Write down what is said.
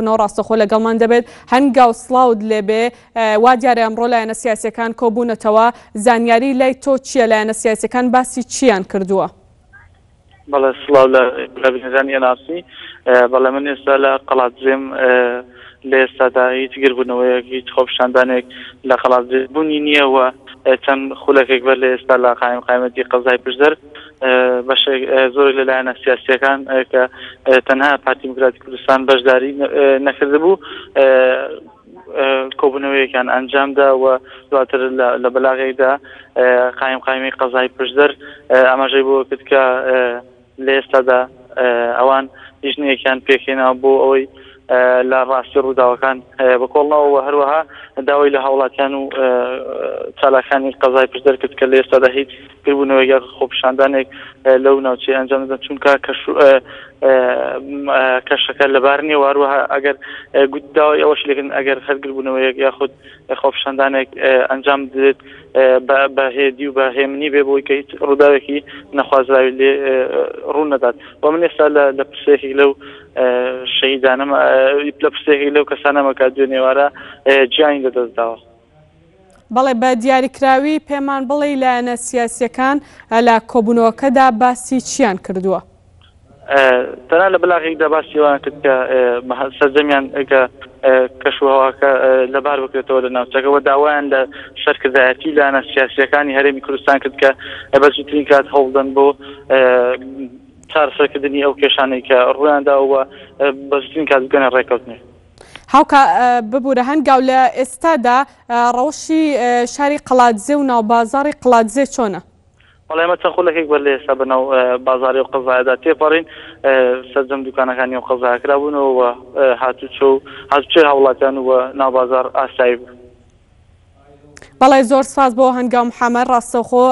تەلەفۆنەوە ڕاستەخۆ لەگەڵمان دەبێت هەنگاو سڵاوت لێبێ وا دیارە ئەمڕۆ لایەنە سیاسیەکان کۆبوونەتەوە زانیاری لای تۆ چییە لایەنە سیاسیەکان باسی چیان کردووە؟ بەڵێ سڵاو لە بینەرانی ئەناسی بەڵێ من ئێستا لە قەڵاتجێم لە ئێستادا هیچ گربوونەوەیەک هیچ خۆپیشاندانێک لە قەڵاتجێبوونی نییە و چەند خولەکێک بەر لە ئێستا لە قایمەتی قەزای پشدەر بەشێک زۆر لەلایەنە سیاسیەکان کە تەنها پارتی دیموکراتی کوردستان بەشداری نەکردبوو کۆبوونەوەیەکیان ئەنجامدا و دواتر لە بەلاغێکدا قایمی قەزای پشدەر ئاماژەی بۆ کرد کە لە ئێستادا ئەوان لیژنەیەکیان پێکهێنا بۆ ئەوەی لە ڕاستی ڕووداوەکان بکۆڵنەوە و هەروەها داوای لە هاوڵاتیان و چالاکانی قەزای پشدەر کرد کە لە ئێستادا هیچ کردبوونەوەی خۆپیشاندانێک لەو ناوچەی ئەنجام بدەن چونکە کەشەکە لەبار نییە و هەروەها ئەگەر داوای ئەوەش لێکن ئەگەر هەرگربوونەوەیەک یاخود خۆپیشاندانێک ئەنجام بدرێت بە هێدی و بە هێمنی بێ بۆی کە هیچ ڕووداوێکی نەخوازراوی لێ ڕوو نەدات و من ئێستا لە پرسێکی لەو شەهیدانەمە لە پرسێکی لەو کەسانەمە کە دوێ نێوارە گیانی لەدەستداوە. بەڵێ بە دیاریکراوی پێمان بڵێ لایەنە سیاسیەکان لە کۆبوونەوەکەدا باسی چیان کردووە؟ تەنها لە بەلاغێکدا باسی ئەوان کرد کە سەرجەمیان کە کەشوهەواکە لەبار بکرێتەوە لە ناوچەکەەوە داوایان لە شەرکردایەتی لایەنە سیاسیەکانی هەرێمی کوردستان کرد کە بەزووترین کات هەوڵدەن بۆ چارەسەرکردنی ئەو کێشانەی کە ڕوویانداوە بەزووترین کات بگەنە ڕێکەوتنێ. هاوکە ببوورە هەنگاو لە ئێستادا ڕەوشی شاری قەڵاتجێ و ناوبازاڕی قەڵاتجێ چۆنە؟ وەڵای ئێمە چەند خولەکێک بەر لە ئێستا بەناو بازاڕی و قەزایەدا تێپەڕین سەرجەم دوکانەکانی و قەزایەکرا بوونەوە و هاتوچۆی هاوڵاتیان و ناوبازاڕ ئاسایی بوو. بەڵێ زۆر سپاس بۆ هەنگاو محەممەد ڕاستەوخۆ